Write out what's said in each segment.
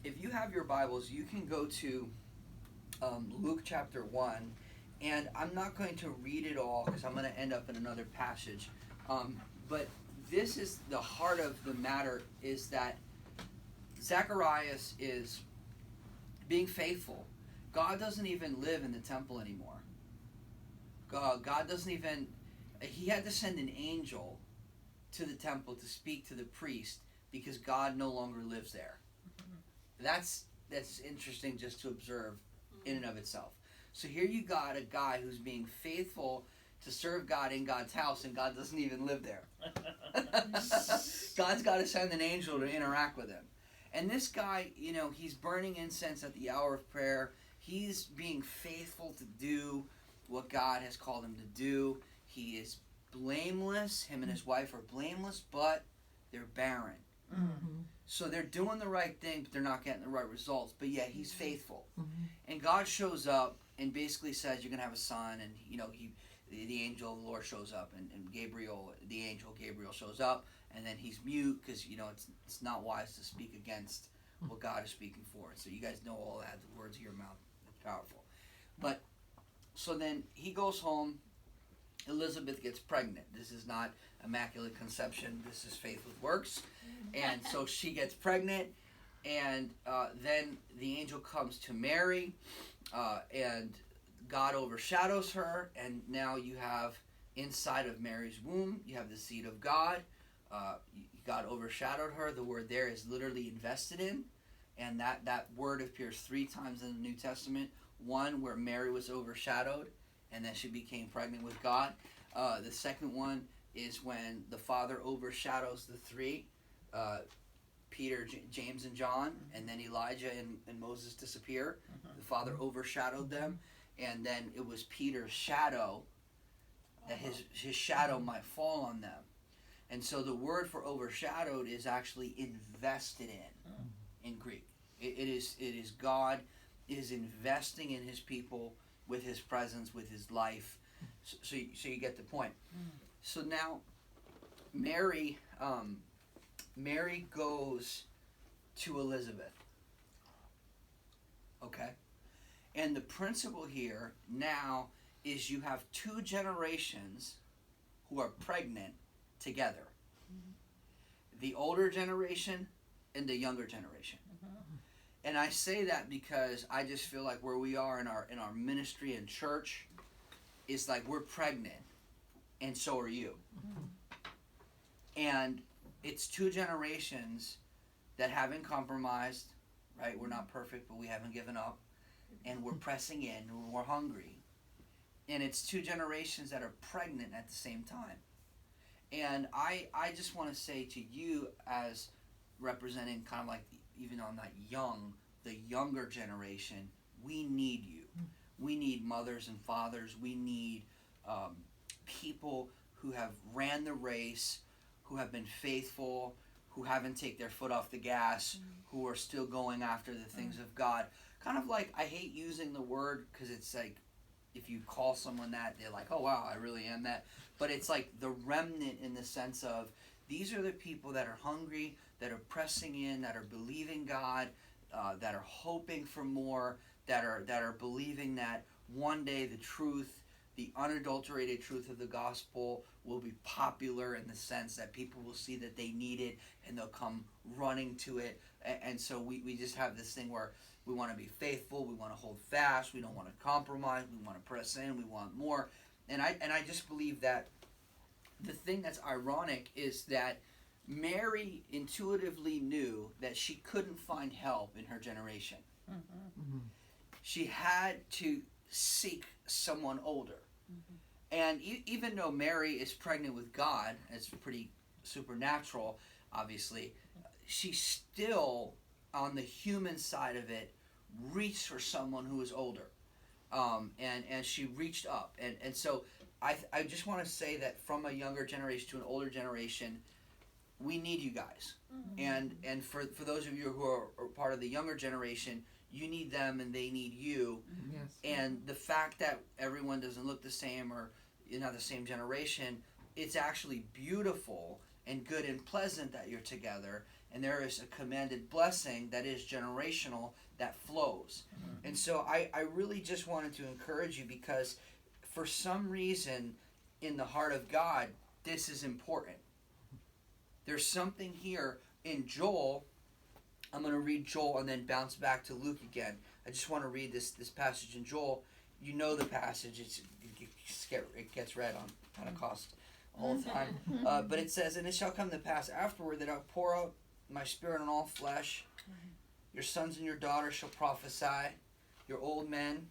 if you have your Bibles, you can go to Luke chapter 1, and I'm not going to read it all because I'm going to end up in another passage. But this is the heart of the matter, is that Zacharias is being faithful. God doesn't even live in the temple anymore. God doesn't even, he had to send an angel to the temple to speak to the priest because God no longer lives there. That's interesting just to observe in and of itself. So here you got a guy who's being faithful to serve God in God's house, and God doesn't even live there. God's got to send an angel to interact with him. And this guy, he's burning incense at the hour of prayer. He's being faithful to do what God has called him to do. He is blameless. Him and his wife are blameless, but they're barren. Mm-hmm. So they're doing the right thing, but they're not getting the right results. But yet he's faithful. Mm-hmm. And God shows up and basically says, you're going to have a son. And, the angel of the Lord shows up. And the angel Gabriel shows up. And then he's mute because, it's not wise to speak against what God is speaking for. So you guys know all that. The words of your mouth. It's powerful. But so then he goes home. Elizabeth gets pregnant. This is not immaculate conception. This is faith with works. And so she gets pregnant. And then the angel comes to Mary. And God overshadows her. And now you have inside of Mary's womb, you have the seed of God. God overshadowed her. The word there is literally invested in. And that word appears 3 times in the New Testament. One where Mary was overshadowed, and then she became pregnant with God. The second one is when the Father overshadows the 3, Peter, James, and John, and then Elijah and Moses disappear. The Father overshadowed them, and then it was Peter's shadow, that his shadow might fall on them. And so the word for overshadowed is actually invested in Greek. It is God is investing in his people with his presence, with his life. So you get the point. So now Mary goes to Elizabeth. Okay? And the principle here now is you have 2 generations who are pregnant together. The older generation and the younger generation. And I say that because I just feel like where we are in our ministry and church is like we're pregnant, and so are you. And it's 2 generations that haven't compromised, right? We're not perfect, but we haven't given up, and we're pressing in, and we're hungry. And it's 2 generations that are pregnant at the same time. And I just want to say to you, as representing kind of like, even though I'm not young, the younger generation, we need you. We need mothers and fathers. We need people who have ran the race, who have been faithful, who haven't taken their foot off the gas, who are still going after the things of God. Kind of like, I hate using the word because it's like, if you call someone that, they're like, oh wow, I really am that. But it's like the remnant in the sense of, these are the people that are hungry, that are pressing in, that are believing God, that are hoping for more, that are believing that one day the truth, the unadulterated truth of the gospel will be popular in the sense that people will see that they need it and they'll come running to it. And so we just have this thing where we want to be faithful, we want to hold fast, we don't want to compromise, we want to press in, we want more. And I just believe that the thing that's ironic is that Mary intuitively knew that she couldn't find help in her generation. She had to seek someone older. And even though Mary is pregnant with God, it's pretty supernatural, obviously, she still, on the human side of it, reached for someone who was older. And she reached up. And so I just want to say that from a younger generation to an older generation, we need you guys. And for those of you who are part of the younger generation, you need them and they need you. Yes. And the fact that everyone doesn't look the same or you're not the same generation, it's actually beautiful and good and pleasant that you're together. and there is a commanded blessing that is generational that flows. And so I really just wanted to encourage you, because for some reason in the heart of God, this is important. There's something here in Joel. I'm going to read Joel and then bounce back to Luke again. I just want to read this passage in Joel. You know the passage. It gets read on Pentecost all the time. But it says, "And it shall come to pass afterward that I'll pour out my spirit on all flesh. Your sons and your daughters shall prophesy. Your old men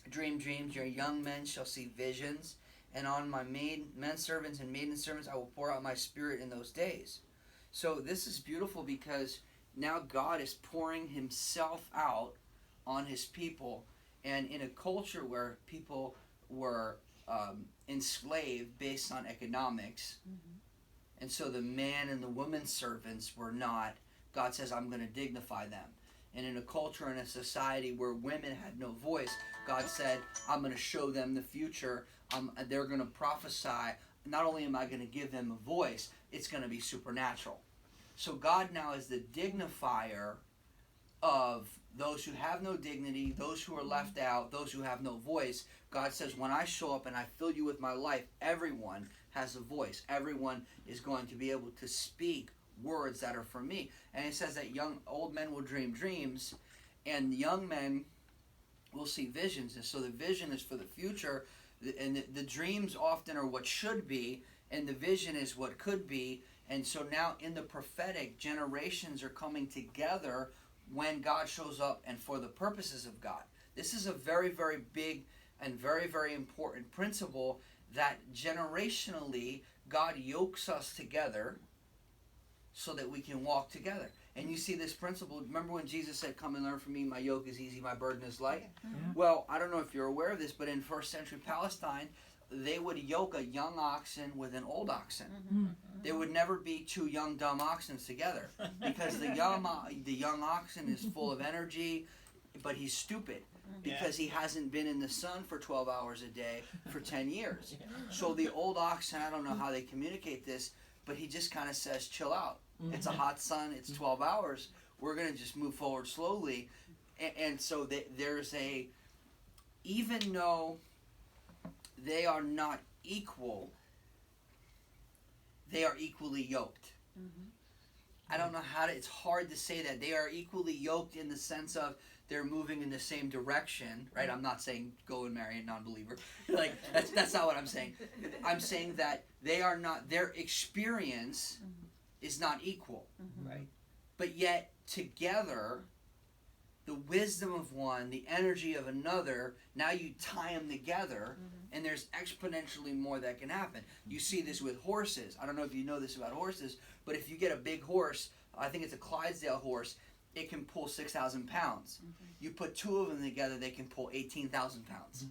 dream dreams. Your young men shall see visions. And on my men servants and maiden servants I will pour out my spirit in those days." So this is beautiful, because now God is pouring himself out on his people. And in a culture where people were enslaved based on economics, and so the man and the woman servants were not, God says, I'm going to dignify them. And in a culture and a society where women had no voice, God said, I'm going to show them the future. They're going to prophesy. Not only am I going to give them a voice, it's going to be supernatural. So God now is the dignifier of those who have no dignity, those who are left out, those who have no voice. God says, when I show up and I fill you with my life, everyone has a voice. Everyone is going to be able to speak words that are from me. And it says that old men will dream dreams, and young men will see visions. And so the vision is for the future, and the dreams often are what should be, and the vision is what could be. And so now in the prophetic, generations are coming together when God shows up and for the purposes of God. This is a very, very big and very, very important principle, that generationally God yokes us together so that we can walk together. And you see this principle. Remember when Jesus said, come and learn from me, my yoke is easy, my burden is light? Yeah. Well, I don't know if you're aware of this, but in first century Palestine, they would yoke a young oxen with an old oxen. There would never be two young dumb oxen together, because the young oxen is full of energy, but he's stupid because he hasn't been in the sun for 12 hours a day for 10 years. So the old oxen, I don't know how they communicate this, but he just kind of says, chill out. It's a hot sun. It's 12 hours. We're going to just move forward slowly. And so there's even though they are not equal, they are equally yoked. I don't know it's hard to say that. They are equally yoked in the sense of they're moving in the same direction, right? I'm not saying go and marry a non-believer. Like, that's not what I'm saying. I'm saying that they are not, their experience is not equal. Right. But yet, together, the wisdom of one, the energy of another, now you tie them together, and there's exponentially more that can happen. You see this with horses. I don't know if you know this about horses, but if you get a big horse, I think it's a Clydesdale horse, it can pull 6,000 pounds. You put two of them together, they can pull 18,000 pounds.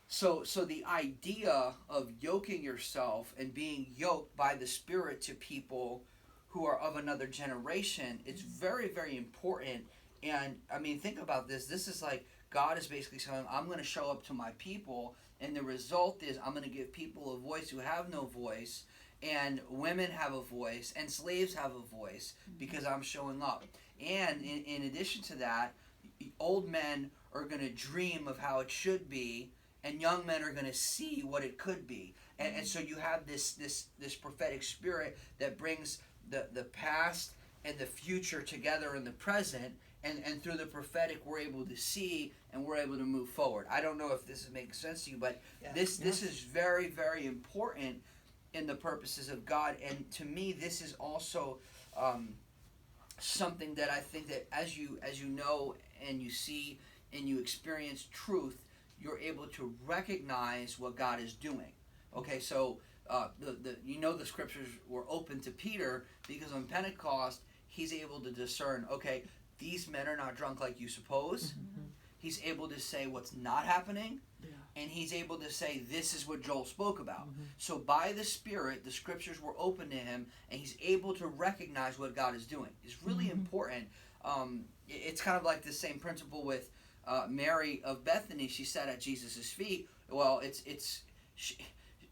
So the idea of yoking yourself and being yoked by the Spirit to people who are of another generation, it's very, very important. And I mean, think about this. This is like God is basically saying, I'm going to show up to my people, and the result is I'm going to give people a voice who have no voice, and women have a voice, and slaves have a voice, because I'm showing up. And in addition to that, old men are going to dream of how it should be, and young men are going to see what it could be. And so you have this prophetic spirit that brings the past and the future together in the present, and through the prophetic we're able to see and we're able to move forward. I don't know if this is making sense to you, but this is very, very important in the purposes of God. And to me, this is also something that I think that as you know and you see and you experience truth, you're able to recognize what God is doing. Okay, so the scriptures were open to Peter because on Pentecost he's able to discern, okay, these men are not drunk like you suppose. He's able to say what's not happening, and he's able to say this is what Joel spoke about. So by the Spirit, the scriptures were open to him, and he's able to recognize what God is doing. It's really important. It's kind of like the same principle with Mary of Bethany. She sat at Jesus' feet. Well,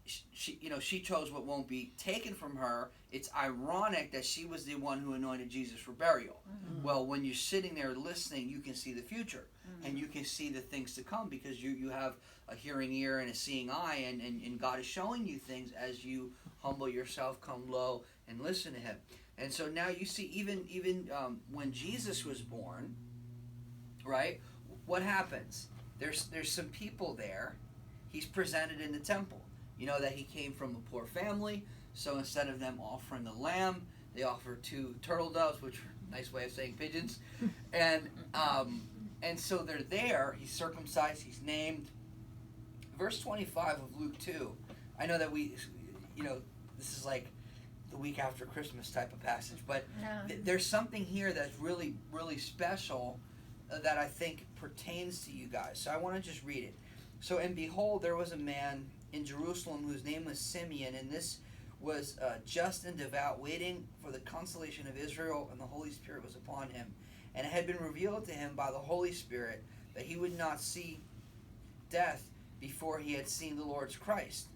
she chose what won't be taken from her. It's ironic that she was the one who anointed Jesus for burial. Mm-hmm. Well, when you're sitting there listening, you can see the future, mm-hmm. and you can see the things to come, because you have a hearing ear and a seeing eye, and God is showing you things as you humble yourself, come low, and listen to Him. And so now you see, even when Jesus was born, right? What happens? There's some people there. He's presented in the temple. You know that he came from a poor family, so instead of them offering the lamb, they offer 2 turtle doves, which are a nice way of saying pigeons. And so they're there. He's circumcised. He's named. Verse 25 of Luke 2. I know that this is like the week after Christmas type of passage, but there's something here that's really, really special that I think pertains to you guys. So I want to just read it. So, and behold, there was a man in Jerusalem whose name was Simeon, and this was just and devout, waiting for the consolation of Israel, and the Holy Spirit was upon him. And it had been revealed to him by the Holy Spirit that he would not see death before he had seen the Lord's Christ.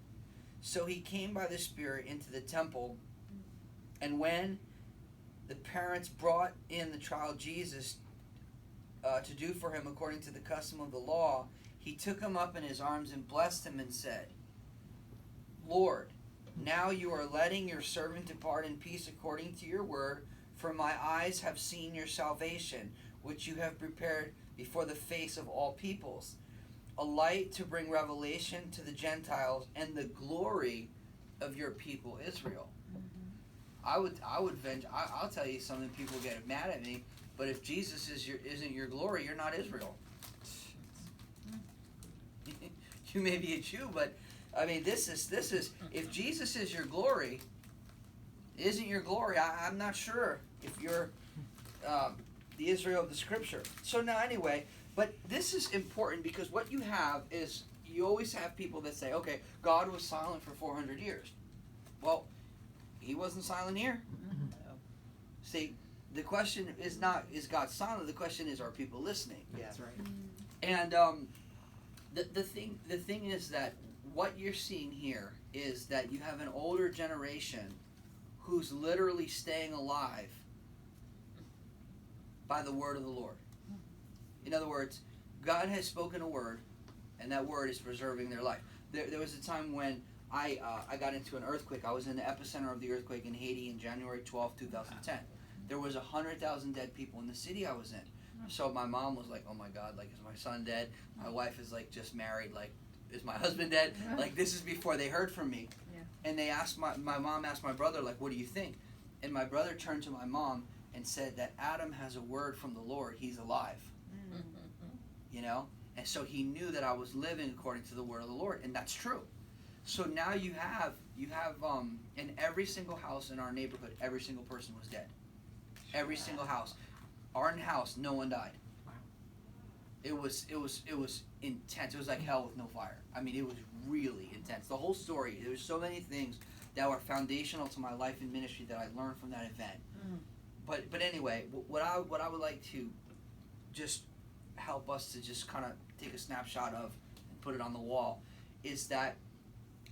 So he came by the Spirit into the temple, and when the parents brought in the child Jesus to do for him according to the custom of the law, he took him up in his arms and blessed him and said, Lord, now you are letting your servant depart in peace according to your word, for my eyes have seen your salvation, which you have prepared before the face of all peoples, a light to bring revelation to the Gentiles and the glory of your people Israel. Mm-hmm. I'll tell you something. People get mad at me, but if Jesus isn't your glory, you're not Israel. You may be a Jew, but I mean, this is if Jesus is your glory, isn't your glory, I'm not sure if you're the Israel of the Scripture. So now, anyway, but this is important, because what you have is, you always have people that say, okay, God was silent for 400 years. Well, He wasn't silent here. Mm-hmm. See, the question is not, is God silent? The question is, are people listening? Yeah. That's right. And the thing is that what you're seeing here is that you have an older generation who's literally staying alive by the word of the Lord. In other words, God has spoken a word, and that word is preserving their life. There was a time when I got into an earthquake. I was in the epicenter of the earthquake in Haiti in January 12, 2010. There was 100,000 dead people in the city I was in. So my mom was like, oh my God, like, is my son dead? My wife is like just married, like, is my husband dead? Like, this is before they heard from me. Yeah. And they asked, my mom asked my brother, like, what do you think? And my brother turned to my mom and said that Adam has a word from the Lord. He's alive. Mm-hmm. You know? And so he knew that I was living according to the word of the Lord. And that's true. So now you have in every single house in our neighborhood, every single person was dead. Every single house. Our house, no one died. Wow. It was intense. It was like hell with no fire. I mean, it was really intense. The whole story. There were so many things that were foundational to my life and ministry that I learned from that event. Mm. But anyway, what I would like to just help us to just kind of take a snapshot of and put it on the wall is that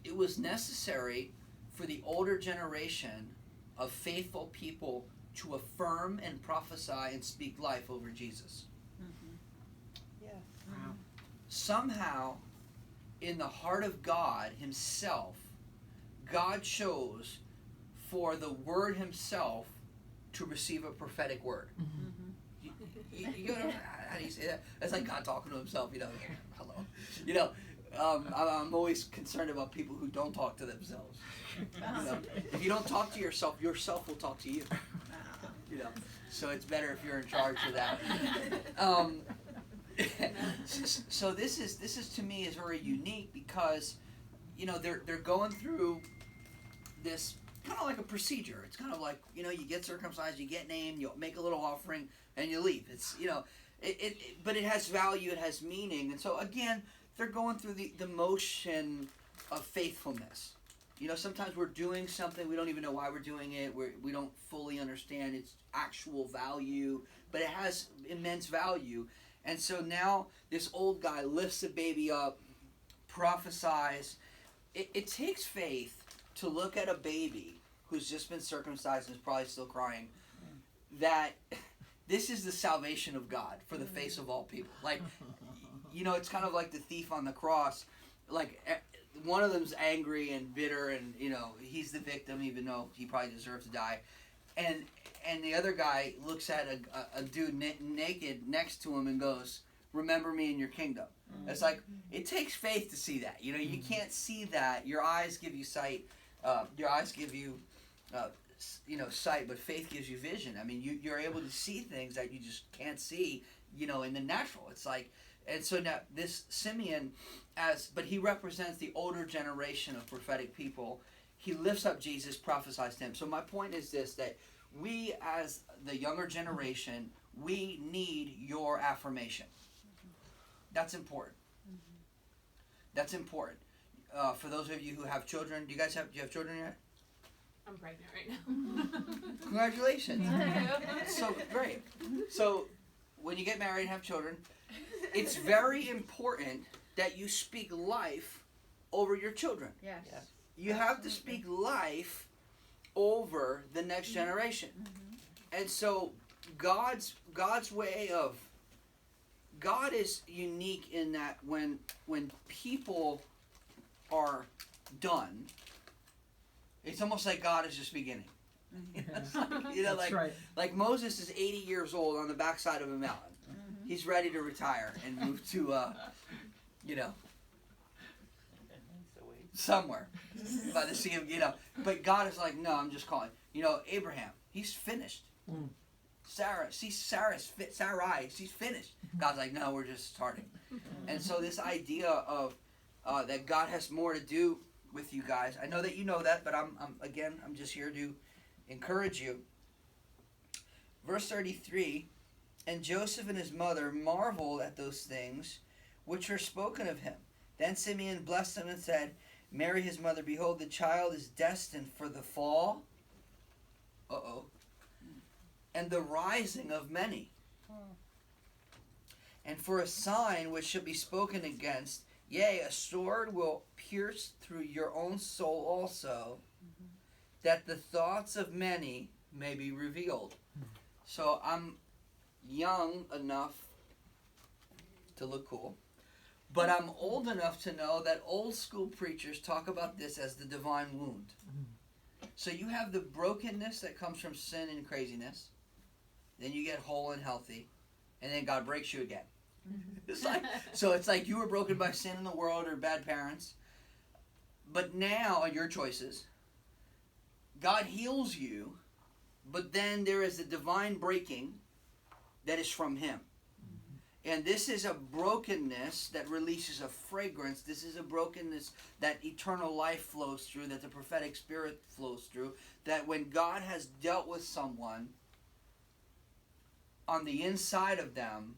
it was necessary for the older generation of faithful people to affirm and prophesy and speak life over Jesus. Mm-hmm. Yeah. Wow. Somehow, in the heart of God Himself, God chose for the Word Himself to receive a prophetic word. Mm-hmm. You know, how do you say that? That's like God talking to Himself. You know, hello. You know, I'm always concerned about people who don't talk to themselves. You know, if you don't talk to yourself will talk to you. You know, so it's better if you're in charge of that. So this is to me is very unique because, you know, they're going through this kind of like a procedure. It's kind of like, you know, you get circumcised, you get named, you make a little offering, and you leave. It's, you know, but it has value, it has meaning, and so again, they're going through the motion of faithfulness. You know, sometimes we're doing something, we don't even know why we're doing it, we don't fully understand its actual value, but it has immense value. And so now this old guy lifts the baby up, prophesies, it takes faith to look at a baby who's just been circumcised and is probably still crying, that this is the salvation of God for the face of all people. Like, it's kind of like the thief on the cross. Like, one of them's angry and bitter, and he's the victim, even though he probably deserves to die. And the other guy looks at a dude naked next to him and goes, "Remember me in your kingdom." It's like, it takes faith to see that. You can't see that. Your eyes give you sight. Your eyes give you, sight, but faith gives you vision. I mean, you're able to see things that you just can't see, in the natural. It's like, and so now this Simeon, but he represents the older generation of prophetic people. He lifts up Jesus, prophesies to him. So my point is this, that we as the younger generation, we need your affirmation. That's important. That's important. For those of you who have children, do you have children yet? I'm pregnant right now. Congratulations. That's so great. So when you get married and have children, it's very important that you speak life over your children. Yes. You have to speak life over the next generation. And so God's way of, God is unique in that when people are done, it's almost like God is just beginning. Like Moses is 80 years old on the backside of a mountain. He's ready to retire and move to, somewhere by the sea of, But God is like, no, I'm just calling. Abraham, he's finished. Sarai, she's finished. God's like, no, we're just starting. And so this idea of that God has more to do with you guys. I know that you know that, but I'm just here to encourage you. Verse 33, and Joseph and his mother marveled at those things which were spoken of him. Then Simeon blessed him and said, Mary his mother, behold, the child is destined for the fall. And the rising of many. And for a sign which shall be spoken against, yea, a sword will pierce through your own soul also, that the thoughts of many may be revealed. So I'm young enough to look cool, but I'm old enough to know that old school preachers talk about this as the divine wound. So you have the brokenness that comes from sin and craziness, then you get whole and healthy, and then God breaks you again. It's like you were broken by sin in the world or bad parents, but now your choices, God heals you, but then there is a divine breaking that is from Him. And this is a brokenness that releases a fragrance. This is a brokenness that eternal life flows through, that the prophetic spirit flows through, that when God has dealt with someone on the inside of them,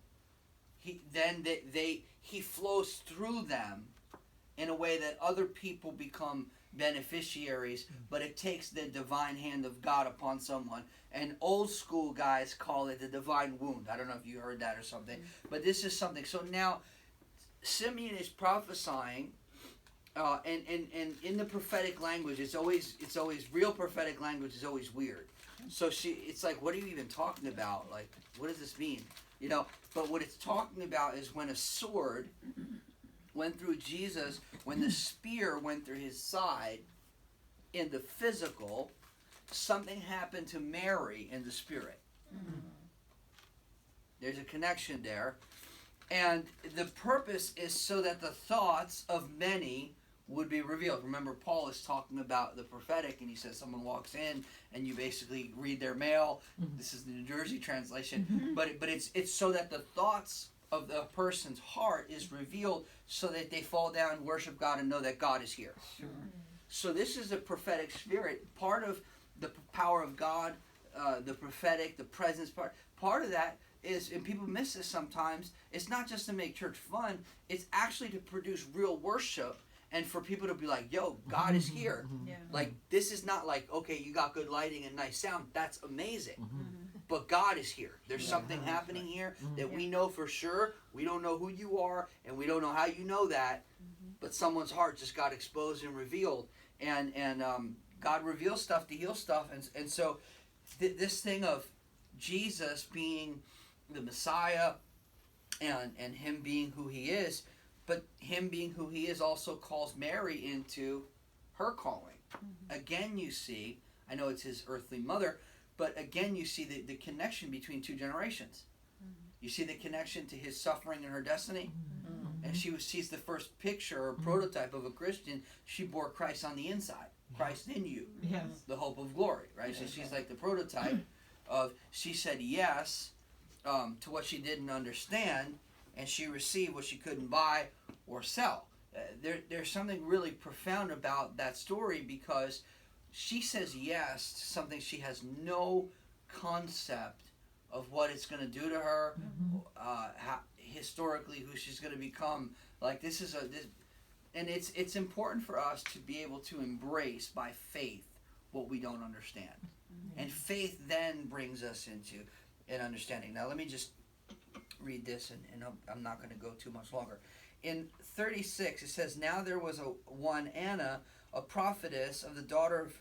He flows through them in a way that other people become beneficiaries, but it takes the divine hand of God upon someone. And old school guys call it the divine wound. I don't know if you heard that or something, but this is something. So now Simeon is prophesying, and in the prophetic language, it's always real prophetic language is always weird. So it's like, what are you even talking about? Like, what does this mean? But what it's talking about is when a sword went through Jesus, when the spear went through his side in the physical, something happened to Mary in the spirit. There's a connection there. And the purpose is so that the thoughts of many would be revealed. Remember, Paul is talking about the prophetic, and he says someone walks in and you basically read their mail. This is the New Jersey translation. But it's so that the thoughts of the person's heart is revealed, so that they fall down, worship God, and know that God is here. Sure. So this is a prophetic spirit. Part of the power of God, the prophetic, the presence part of that is, and people miss this sometimes, it's not just to make church fun, it's actually to produce real worship and for people to be like, yo, God is here. Yeah. Like, this is not like, okay, you got good lighting and nice sound. That's amazing. but God is here. There's something happening here that we know for sure. We don't know who you are, and we don't know how you know that, but someone's heart just got exposed and revealed. And God reveals stuff to heal stuff. And so this thing of Jesus being the Messiah and him being who he is, but him being who he is also calls Mary into her calling. Again, you see, I know it's his earthly mother, but again, you see the connection between two generations. You see the connection to his suffering and her destiny. And she's the first picture or prototype of a Christian. She bore Christ on the inside. Christ in you. Yes. The hope of glory, right? So she's like the prototype of, she said yes to what she didn't understand, and she received what she couldn't buy or sell. There's something really profound about that story, because she says yes to something she has no concept of what it's going to do to her, how, historically, who she's going to become. Like, and it's important for us to be able to embrace by faith what we don't understand. And faith then brings us into an understanding. Now, let me just read this, and I'm not going to go too much longer. In 36, it says, "Now there was one Anna, a prophetess of the daughter of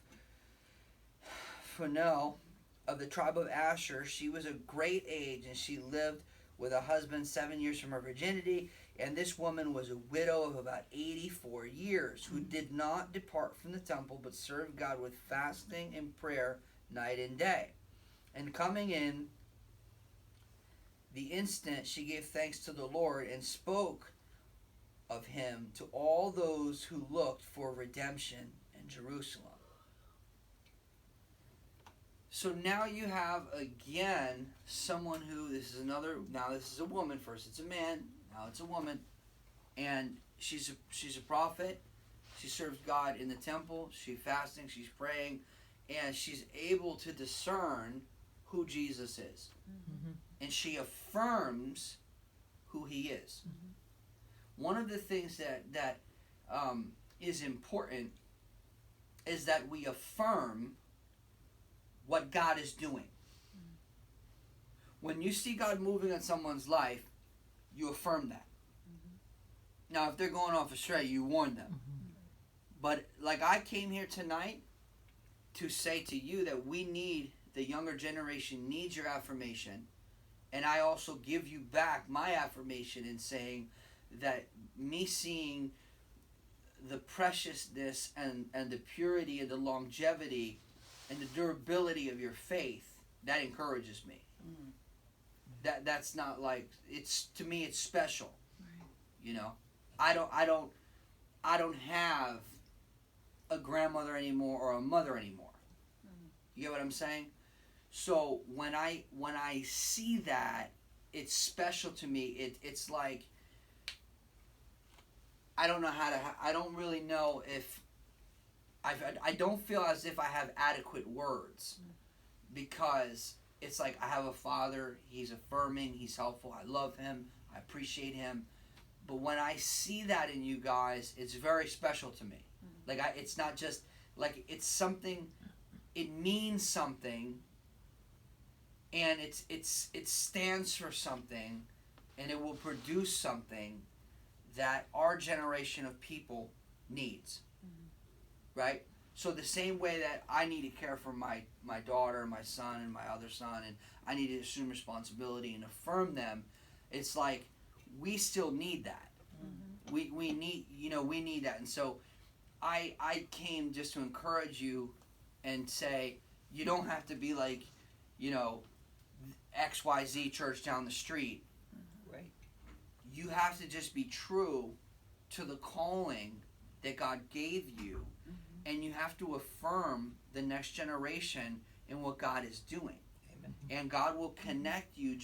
Phanuel of the tribe of Asher. She was of great age, and she lived with a husband 7 years from her virginity. And this woman was a widow of about 84 years, who did not depart from the temple, but served God with fasting and prayer night and day. And coming in the instant, she gave thanks to the Lord and spoke of him to all those who looked for redemption in Jerusalem." So now you have, again, someone who, this is a woman. First it's a man, now it's a woman. And she's a prophet. She serves God in the temple. She's fasting, she's praying, and she's able to discern who Jesus is. And she affirms who he is. One of the things that is important is that we affirm what God is doing. When you see God moving in someone's life, you affirm that. Now, if they're going off astray, you warn them. But like, I came here tonight to say to you that the younger generation needs your affirmation. And I also give you back my affirmation in saying that me seeing the preciousness and the purity and the longevity and the durability of your faith, that encourages me. That's not like, it's, to me, it's special. You know, I don't have a grandmother anymore or a mother anymore. You get what I'm saying? So when I see that, it's special to me. It's like, I don't really know if I don't feel as if I have adequate words, because it's like, I have a father, he's affirming, he's helpful, I love him, I appreciate him. But when I see that in you guys, it's very special to me. Like, it's not just, like, it's something, it means something, and it stands for something, and it will produce something that our generation of people needs. Right? So the same way that I need to care for my daughter, my son, and my other son, and I need to assume responsibility and affirm them, it's like, we still need that. We need that. And so I came just to encourage you and say, you don't have to be like, XYZ church down the street. Right. You have to just be true to the calling that God gave you. And you have to affirm the next generation in what God is doing. Amen. And God will connect you,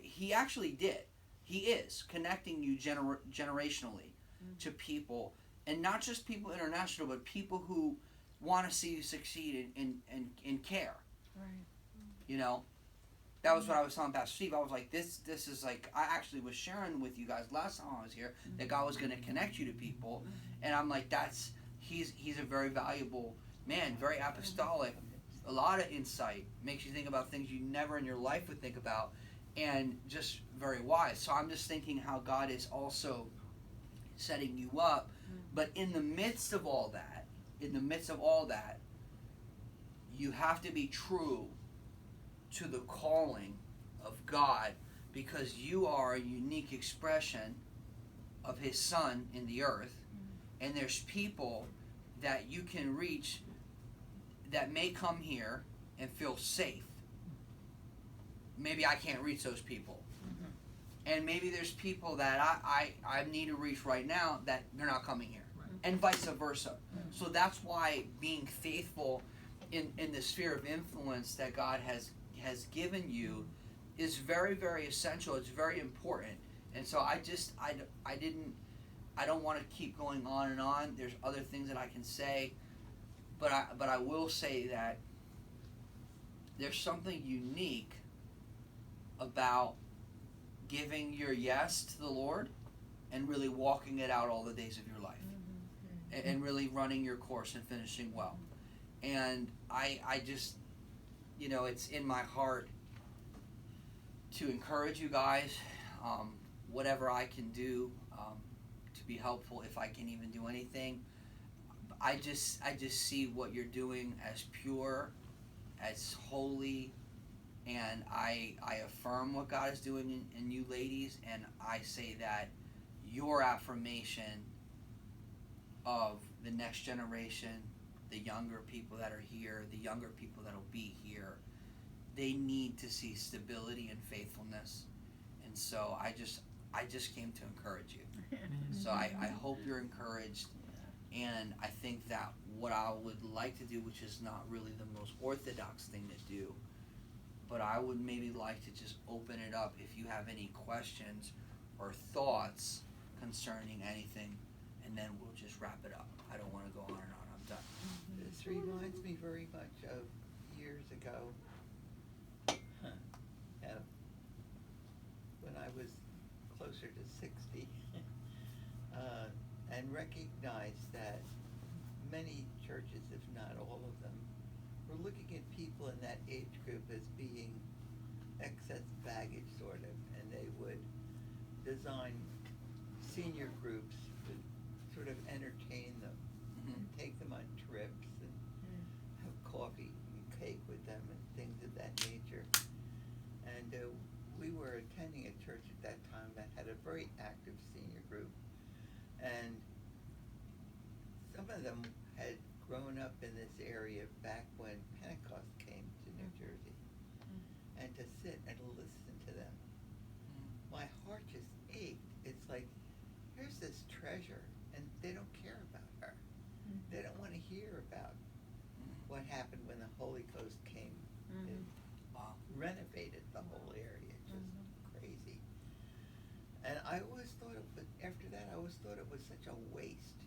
He actually did. He is connecting you generationally to people. And not just people international, but people who want to see you succeed and care. Right. That was what I was telling Pastor Steve. I was like, this is like, I actually was sharing with you guys last time I was here, that God was going to connect you to people. And I'm like, he's a very valuable man, very apostolic, a lot of insight, makes you think about things you never in your life would think about, and just very wise. So I'm just thinking how God is also setting you up, but in the midst of all that, you have to be true to the calling of God, because you are a unique expression of His Son in the earth, and there's people that you can reach that may come here and feel safe. Maybe I can't reach those people. And maybe there's people that I need to reach right now that they're not coming here. Right. And vice versa. So that's why being faithful in the sphere of influence that God has given you is very, very essential. It's very important. And so I don't want to keep going on and on. There's other things that I can say, but I will say that there's something unique about giving your yes to the Lord and really walking it out all the days of your life, and really running your course and finishing well. And I just, it's in my heart to encourage you guys, whatever I can do to be helpful, if I can even do anything. I just see what you're doing as pure, as holy, and I affirm what God is doing in you ladies, and I say that your affirmation of the next generation, the younger people that are here, the younger people that will be here, they need to see stability and faithfulness. And so I just came to encourage you. So I hope you're encouraged. And I think that what I would like to do, which is not really the most orthodox thing to do, but I would maybe like to just open it up if you have any questions or thoughts concerning anything, and then we'll just wrap it up. I don't want to go on and on. I'm done. This reminds me very much of years ago, when I was closer to 60, and recognized that many churches, if not all of them, were looking at people in that age group as being excess baggage, sort of, and they would design senior groups to sort of entertain them, and take them on trips, and have coffee and cake with them and things of that nature. And we were attending a church at that time that had a very active senior group, and some of them had grown up in this area back when Pentecost came to New Jersey. And to sit and listen to them, my heart just ached. It's like, here's this treasure, and they don't care about her. They don't want to hear about what happened when the Holy Ghost came and renovated the whole area. Just crazy. And I always thought after that, I always thought it was such a waste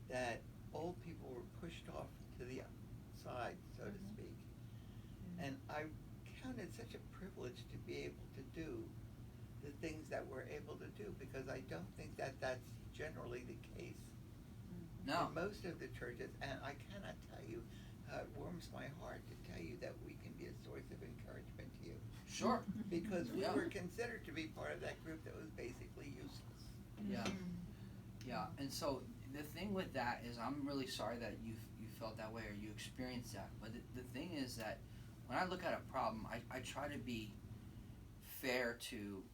that old people were pushed off to the side, so to speak. And I counted such a privilege to be able to do the things that we're able to do, because I don't think that that's generally the case No. in most of the churches. And I cannot tell you how it warms my heart to tell you that we can be a source of encouragement to you. Sure. Because we Yeah. were considered to be part of that group that was basically useless. Yeah. Yeah. And so the thing with that is, I'm really sorry that you felt that way or you experienced that. But the thing is that when I look at a problem, I try to be fair to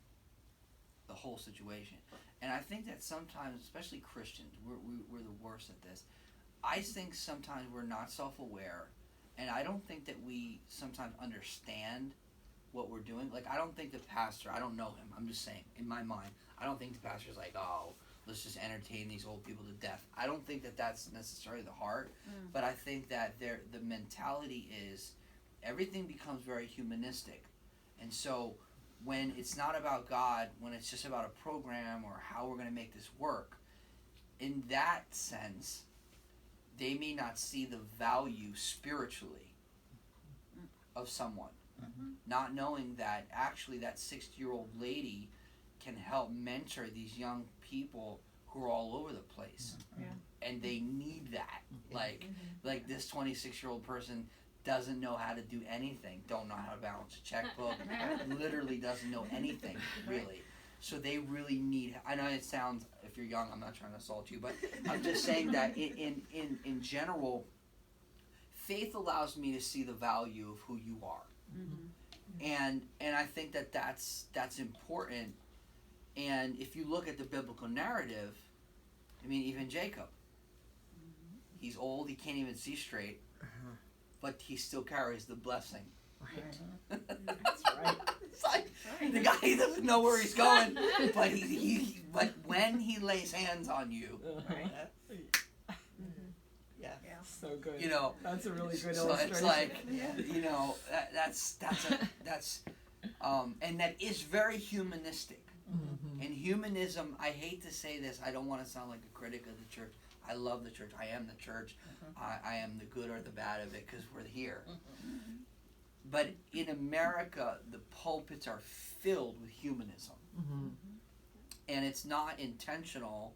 the whole situation. And I think that sometimes, especially Christians, we're the worst at this. I think sometimes we're not self-aware, and I don't think that we sometimes understand what we're doing. Like, I don't think the pastor, I don't know him, I'm just saying, in my mind, I don't think the pastor's like, oh, let's just entertain these old people to death. I don't think that that's necessarily the heart, but I think that the mentality is everything becomes very humanistic. And so when it's not about God, when it's just about a program or how we're going to make this work, in that sense, they may not see the value spiritually of someone. Not knowing that actually that 60-year-old lady can help mentor these young people who are all over the place. And they need that. Like this 26-year-old person doesn't know how to do anything, don't know how to balance a checkbook, literally doesn't know anything, really. So they really need, I know it sounds, if you're young, I'm not trying to assault you, but I'm just saying that in general, faith allows me to see the value of who you are. And I think that's important. And if you look at the biblical narrative, I mean, even Jacob, he's old, he can't even see straight, but he still carries the blessing. Right. That's right. It's like the guy, he doesn't know where he's going, but but when he lays hands on you, Yeah. So good. you know, That's a really good so illustration. it's like, you know, that's and that is very humanistic. And humanism, I hate to say this, I don't want to sound like a critic of the church. I love the church. I am the church. I am the good or the bad of it because we're here. But in America, the pulpits are filled with humanism. And it's not intentional,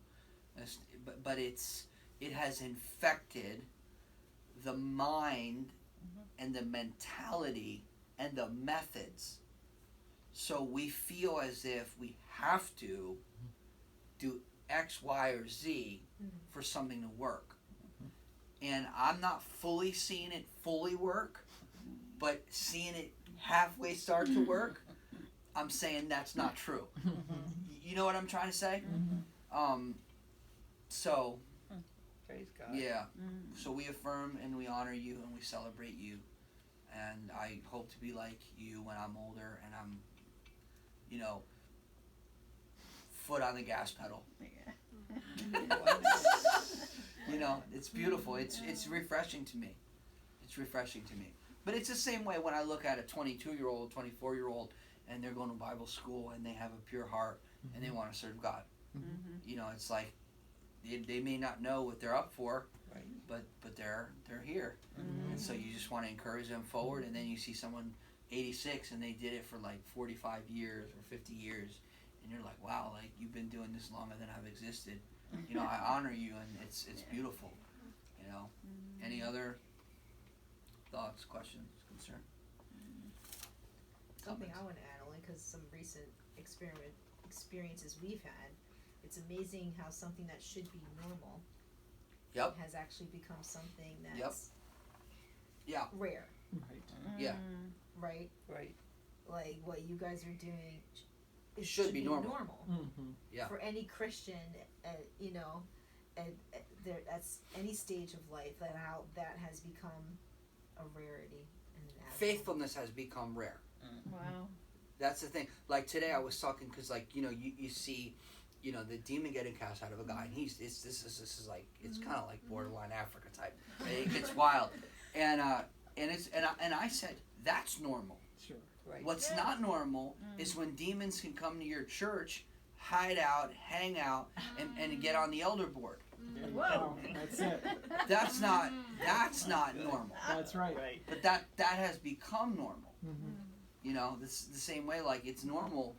but it has infected the mind and the mentality and the methods. So we feel as if we have to do X, Y, or Z for something to work. And I'm not fully seeing it fully work, but seeing it halfway start to work, I'm saying that's not true. You know what I'm trying to say? So, Praise God. yeah. So we affirm and we honor you and we celebrate you. And I hope to be like you when I'm older and I'm, you know, foot on the gas pedal. You know, it's beautiful. It's refreshing to me. It's refreshing to me. But it's the same way when I look at a 22-year-old, 24-year-old, and they're going to Bible school and they have a pure heart and they want to serve God. You know, it's like they may not know what they're up for, Right. but they're here. And so you just want to encourage them forward. And then you see someone 86 and they did it for like 45 years or 50 years, and you're like, wow, like you've been doing this longer than I've existed. You know, I honor you, and it's beautiful. You know, any other thoughts, questions, concern? Something Comments? I want to add, only because some recent experiences we've had, it's amazing how something that should be normal has actually become something that's rare, Right. Yeah. right? Right. Like what you guys are doing Should be normal. Yeah. For any Christian, you know, that's any stage of life, that how that has become a rarity and an abnormal. Faithfulness has become rare. Wow. That's the thing. Like today, I was talking because, like, you know, you see, you know, the demon getting cast out of a guy, and this is like, it's kind of like borderline Africa type. It gets wild, and I said that's normal. Sure. Right. What's not normal is when demons can come to your church, hide out, hang out, and get on the elder board. Whoa. That's it. That's not normal. That's right. Right. But that has become normal. You know, this the same way, like it's normal,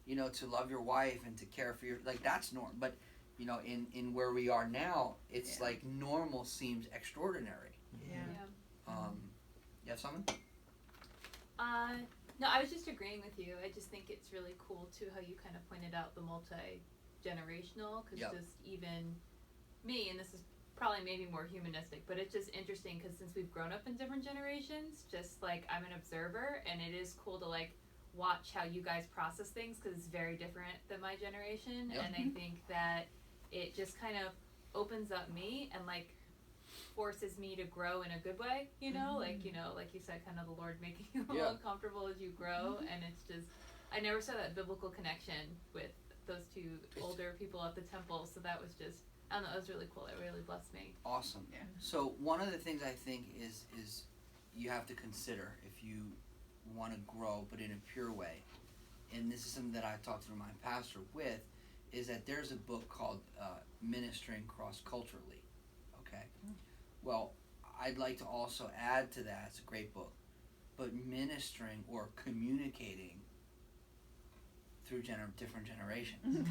you know, to love your wife and to care for your, like that's normal. But, you know, in where we are now, it's like normal seems extraordinary. Yeah. You have something? No, I was just agreeing with you. I just think it's really cool too how you kind of pointed out the multi-generational, because just even me, and this is probably maybe more humanistic, but it's just interesting because since we've grown up in different generations, just like I'm an observer, and it is cool to like watch how you guys process things because it's very different than my generation. And I think that it just kind of opens up me and like forces me to grow in a good way, you know, like, you know, like you said, kind of the Lord making you a little uncomfortable as you grow. And it's just, I never saw that biblical connection with those two older people at the temple, so that was just, I don't know, it was really cool. It really blessed me. Awesome. So one of the things I think is you have to consider if you want to grow, but in a pure way, and this is something that I talked to my pastor with, is that there's a book called Ministering Cross-Culturally. Okay? Well, I'd like to also add to that, it's a great book, but ministering or communicating through different generations.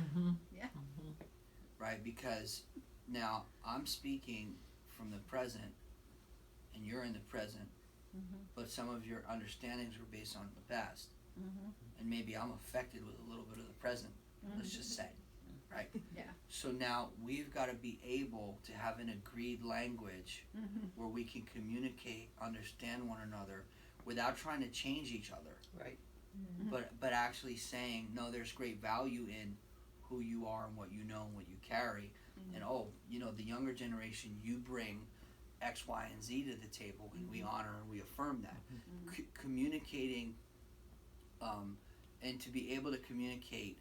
Right? Because now I'm speaking from the present and you're in the present, but some of your understandings were based on the past, and maybe I'm affected with a little bit of the present. Let's just say, right? Yeah. So now we've got to be able to have an agreed language where we can communicate, understand one another, without trying to change each other. Right. But actually saying, no, there's great value in who you are and what you know and what you carry, and the younger generation, you bring X, Y, and Z to the table, and we honor and we affirm that. Communicating, and to be able to communicate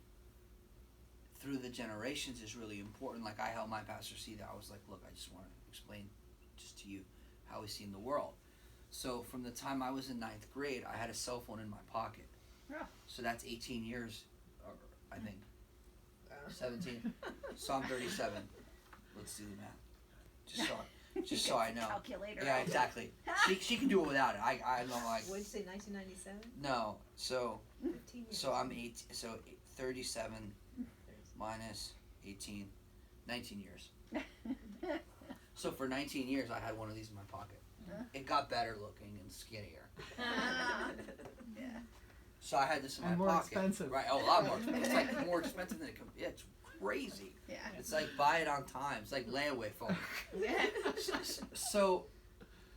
through the generations is really important. Like I helped my pastor see that. I was like, look, I just want to explain just to you how we see in the world. So from the time I was in 9th grade, I had a cell phone in my pocket. Yeah. So that's 18 years, I think. 17. So I'm 37. Let's do the math. Just so I know. Calculator. Yeah, exactly. She can do it without it. I know, like. What did you say, 1997? No. So 15 years. so I'm 37 minus 18, 19 years. So for 19 years, I had one of these in my pocket. It got better looking and skinnier. Yeah. So I had this in my And more pocket. expensive. Right. Oh, a lot more expensive. It's like more expensive than it can. Yeah, it's crazy. Yeah. It's like buy it on time. It's like layaway phone. Yeah. So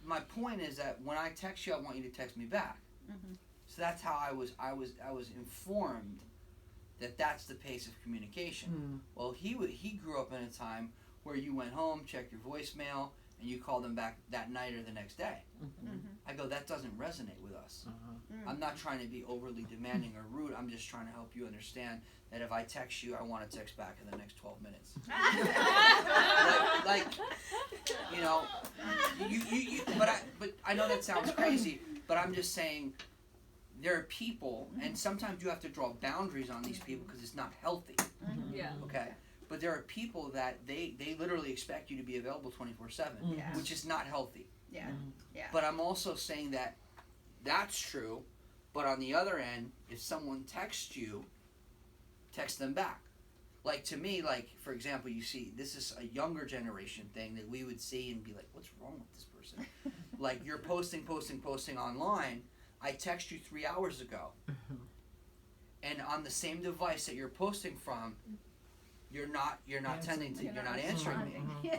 my point is that when I text you, I want you to text me back. So that's how I was informed that that's the pace of communication. Well, he grew up in a time where you went home, checked your voicemail, and you called them back that night or the next day. I go, that doesn't resonate with us. I'm not trying to be overly demanding or rude. I'm just trying to help you understand that if I text you, I want to text back in the next 12 minutes. like, you know, but I know that sounds crazy, but I'm just saying there are people, and sometimes you have to draw boundaries on these people because it's not healthy. Yeah. Okay? But there are people that they literally expect you to be available 24/7, Yeah. which is not healthy. Yeah. Yeah. But I'm also saying that that's true, but on the other end, if someone texts you, text them back. Like to me, like for example, you see, this is a younger generation thing that we would see and be like, what's wrong with this person? Like you're posting online. I text you 3 hours ago, and on the same device that you're posting from, you're not answering me.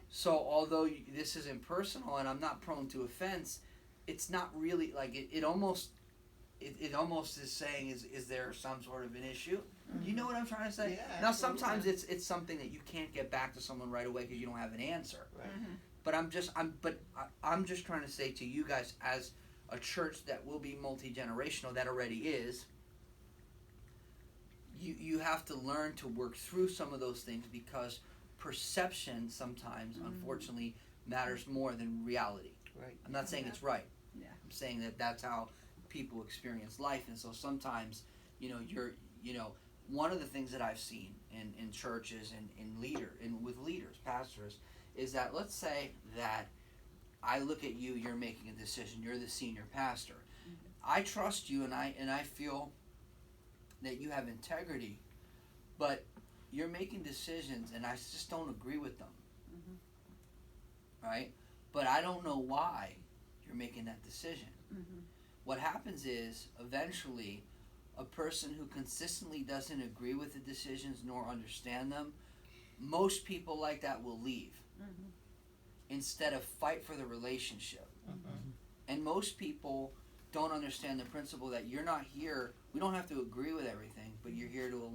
So although this is impersonal and I'm not prone to offense, it's not really like it almost is saying is there some sort of an issue? You know what I'm trying to say? Yeah, Now sometimes it's something that you can't get back to someone right away because you don't have an answer. Right. But I'm just trying to say to you guys as a church that will be multi-generational, that already is, you have to learn to work through some of those things because perception sometimes, unfortunately, matters more than reality. Right. I'm not saying it's right. Yeah. I'm saying that that's how people experience life, and so sometimes, one of the things that I've seen in churches and with leaders, pastors, is that let's say that I look at you, you're making a decision, you're the senior pastor. I trust you and I feel that you have integrity, but you're making decisions and I just don't agree with them. Right? But I don't know why you're making that decision. What happens is eventually a person who consistently doesn't agree with the decisions nor understand them, most people like that will leave instead of fight for the relationship. And most people don't understand the principle that you're not here, we don't have to agree with everything, but you're here to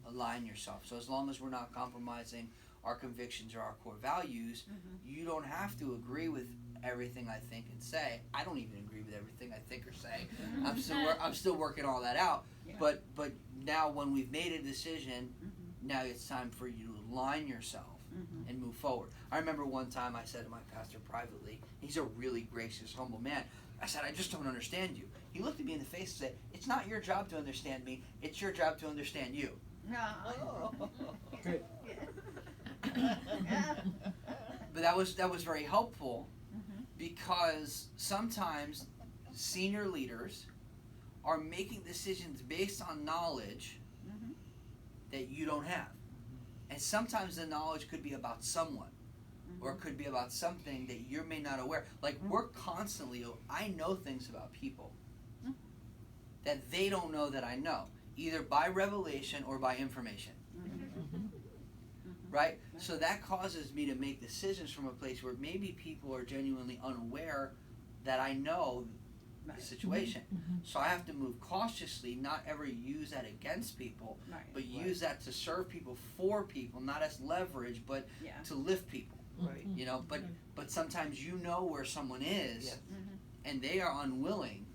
align yourself. So as long as we're not compromising our convictions or our core values, you don't have to agree with everything I think and say. I don't even agree with everything I think or say. I'm still working all that out. Yeah. But now when we've made a decision, now it's time for you to align yourself and move forward. I remember one time I said to my pastor privately, he's a really gracious, humble man. I said, I just don't understand you. He looked at me in the face and said, it's not your job to understand me, it's your job to understand you. Good. But that was very helpful because sometimes senior leaders are making decisions based on knowledge that you don't have. And sometimes the knowledge could be about someone. or it could be about something that you may not aware. Like we're constantly, I know things about people that they don't know that I know, either by revelation or by information. Right? So that causes me to make decisions from a place where maybe people are genuinely unaware that I know the situation. So I have to move cautiously, not ever use that against people, but use that to serve people, for people, not as leverage, but to lift people. Right. You know, but sometimes you know where someone is, and they are unwilling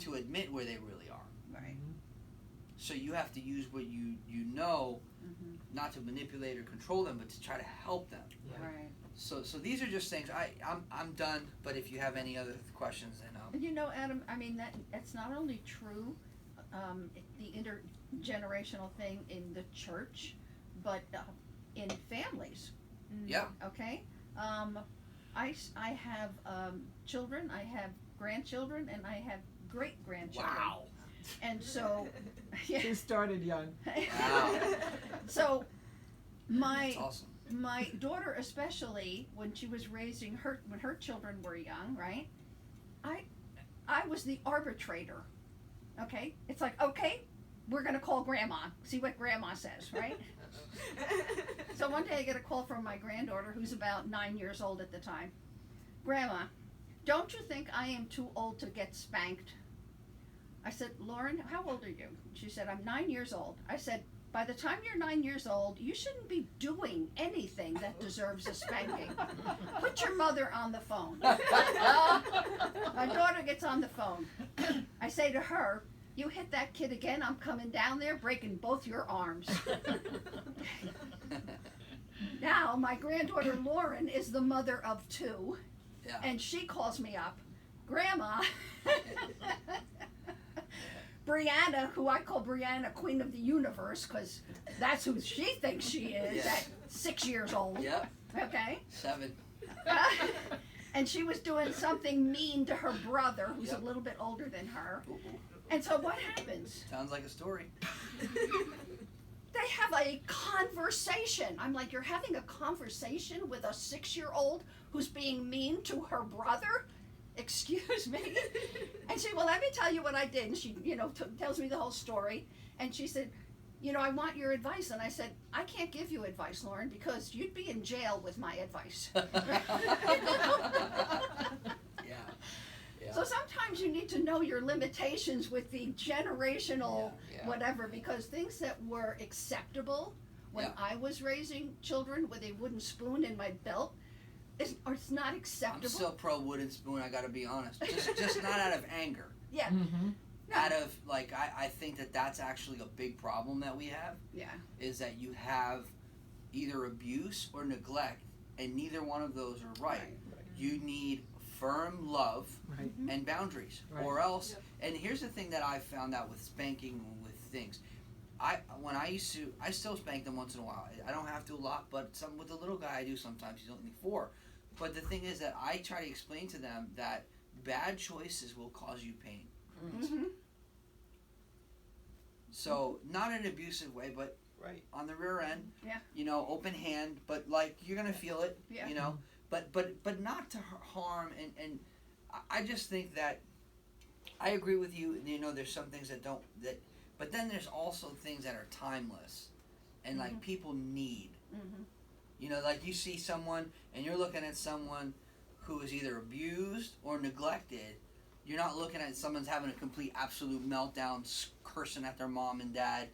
to admit where they really are. Right. So you have to use what you know, not to manipulate or control them, but to try to help them. Yeah. Right. So these are just things. I'm done. But if you have any other questions, then You know, Adam, I mean, that's not only true, the intergenerational thing in the church, but in families. Yeah. Okay? I have children, I have grandchildren, and I have great-grandchildren. Wow. And so, yeah. She started young. Wow. So, That's awesome. my daughter especially, when she was raising when her children were young, right? I was the arbitrator. Okay? It's like, okay, we're gonna call grandma, see what grandma says, right? So one day I get a call from my granddaughter, who's about 9 years old at the time. Grandma, don't you think I am too old to get spanked? I said, Lauren, how old are you? She said, I'm 9 years old. I said, by the time you're 9 years old, you shouldn't be doing anything that deserves a spanking. Put your mother on the phone. My daughter gets on the phone. I say to her, you hit that kid again, I'm coming down there breaking both your arms. Now, my granddaughter Lauren is the mother of 2, and she calls me up, Grandma, Brianna, who I call Brianna Queen of the Universe, because that's who she thinks she is at 6 years old. Yep. Okay? 7. And she was doing something mean to her brother, who's a little bit older than her. And so what happens? Sounds like a story. They have a conversation. I'm like, you're having a conversation with a 6-year-old who's being mean to her brother? Excuse me? And she, well, let me tell you what I did. And she, tells me the whole story. And she said, I want your advice. And I said, I can't give you advice, Lauren, because you'd be in jail with my advice. So sometimes you need to know your limitations with the generational whatever, because things that were acceptable when I was raising children with a wooden spoon in my belt, it's not acceptable. I'm still pro wooden spoon, I gotta be honest. Just not out of anger. Yeah. No. Out of, I think that's actually a big problem that we have. Yeah. Is that you have either abuse or neglect, and neither one of those are right. You need firm love and boundaries, or else. And here's the thing that I found out with spanking, with things. I still spank them once in a while. I don't have to a lot, but with the little guy I do sometimes. He's only 4. But the thing is that I try to explain to them that bad choices will cause you pain. Mm-hmm. So not in an abusive way, but on the rear end. Yeah. Open hand, but you're gonna feel it. Yeah. But not to harm. And I just think that I agree with you. There's some things but then there's also things that are timeless, and people need. You see someone, and you're looking at someone who is either abused or neglected. You're not looking at someone's having a complete, absolute meltdown, cursing at their mom and dad,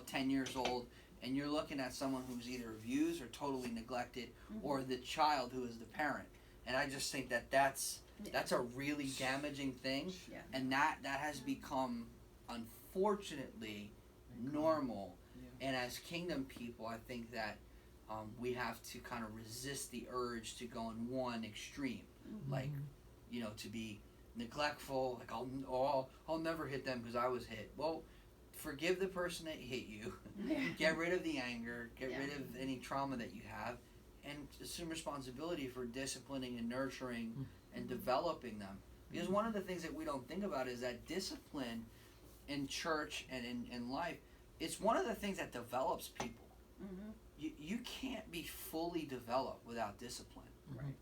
10 years old, and you're looking at someone who's either abused or totally neglected, or the child who is the parent. And I just think that's a really damaging thing, and that has become, unfortunately, normal. And as kingdom people, I think that we have to kind of resist the urge to go in one extreme, to be neglectful, I'll never hit them because I was hit. Well, forgive the person that hit you, get rid of the anger, get rid of any trauma that you have, and assume responsibility for disciplining and nurturing and developing them. Because one of the things that we don't think about is that discipline in church and in life, it's one of the things that develops people. Mm-hmm. you can't be fully developed without discipline. Right.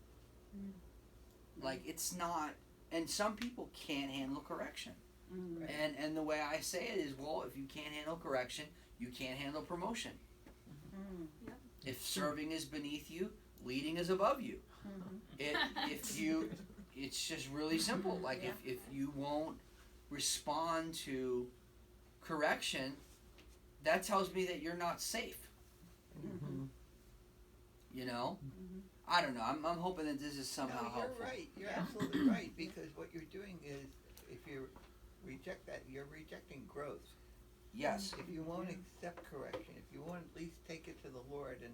Like, it's not, and some people can't handle correction. Mm-hmm. And the way I say it is, well, if you can't handle correction, you can't handle promotion. Mm-hmm. If serving is beneath you, leading is above you. Mm-hmm. It's just really simple. Like, if you won't respond to correction, that tells me that you're not safe. Mm-hmm. You know? Mm-hmm. I don't know. I'm hoping that this is somehow No, you're helpful. right. You're absolutely right, because what you're doing is, if you reject that, you're rejecting growth. Yes. If you won't accept correction, if you won't at least take it to the Lord and,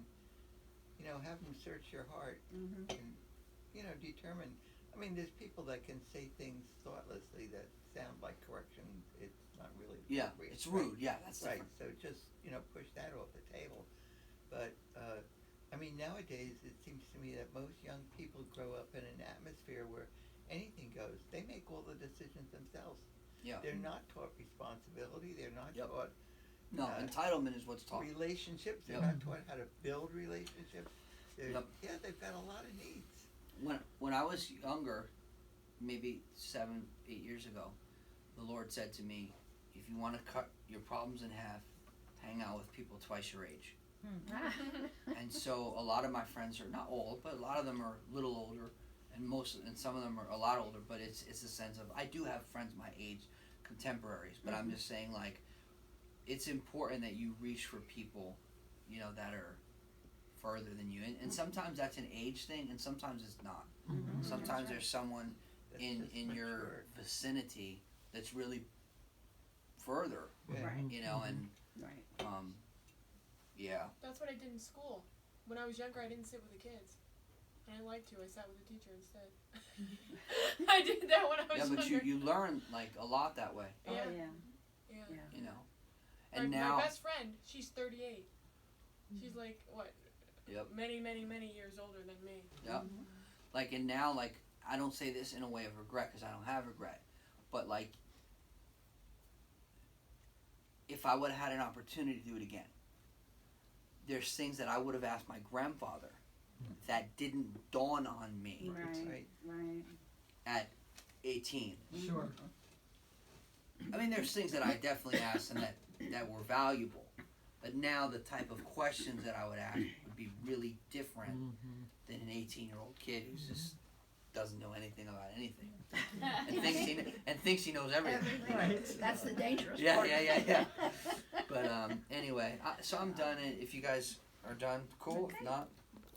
have Him search your heart Mm-hmm. and, determine. I mean, there's people that can say things thoughtlessly that sound like correction. It's not really Yeah. appropriate. It's rude. Yeah, that's Right. different. So just, push that off the table. But, I mean, nowadays it seems to me that most young people grow up in an atmosphere where anything goes. They make all the decisions themselves. Yeah. They're not taught responsibility. They're not Yep. taught No, entitlement is what's taught. relationships. They're Yep. not taught how to build relationships. Yep. Yeah, they've got a lot of needs. When I was younger, maybe 7, 8 years ago, the Lord said to me, if you want to cut your problems in half, hang out with people twice your age. And so a lot of my friends are not old, but a lot of them are a little older, and some of them are a lot older. But it's a sense of, I do have friends my age, contemporaries, but I'm just saying, like, it's important that you reach for people, that are further than you, and sometimes that's an age thing, and sometimes it's not. Mm-hmm. Sometimes there's someone That's in just your mature. vicinity that's really further, Yeah. Right. and Right. yeah. That's what I did in school. When I was younger, I didn't sit with the kids. I didn't like to. I sat with the teacher instead. I did that when I was Yeah, but younger. you learn, like, a lot that way, Oh Yeah. yeah. Yeah. And my now, best friend, she's 38. She's like, what? Yep. Many, many, many years older than me. Yep. Like, and now, like, I don't say this in a way of regret, because I don't have regret, but, like, if I would have had an opportunity to do it again, there's things that I would have asked my grandfather that didn't dawn on me Right. Right. at 18. Sure. I mean, there's things that I definitely asked and that were valuable, but now the type of questions that I would ask would be really different than an 18-year-old kid who just doesn't know anything about anything and thinks he knows everything. Everything. That's the dangerous Yeah, part. yeah. But anyway, so I'm done. If you guys are done, cool. Okay. If not,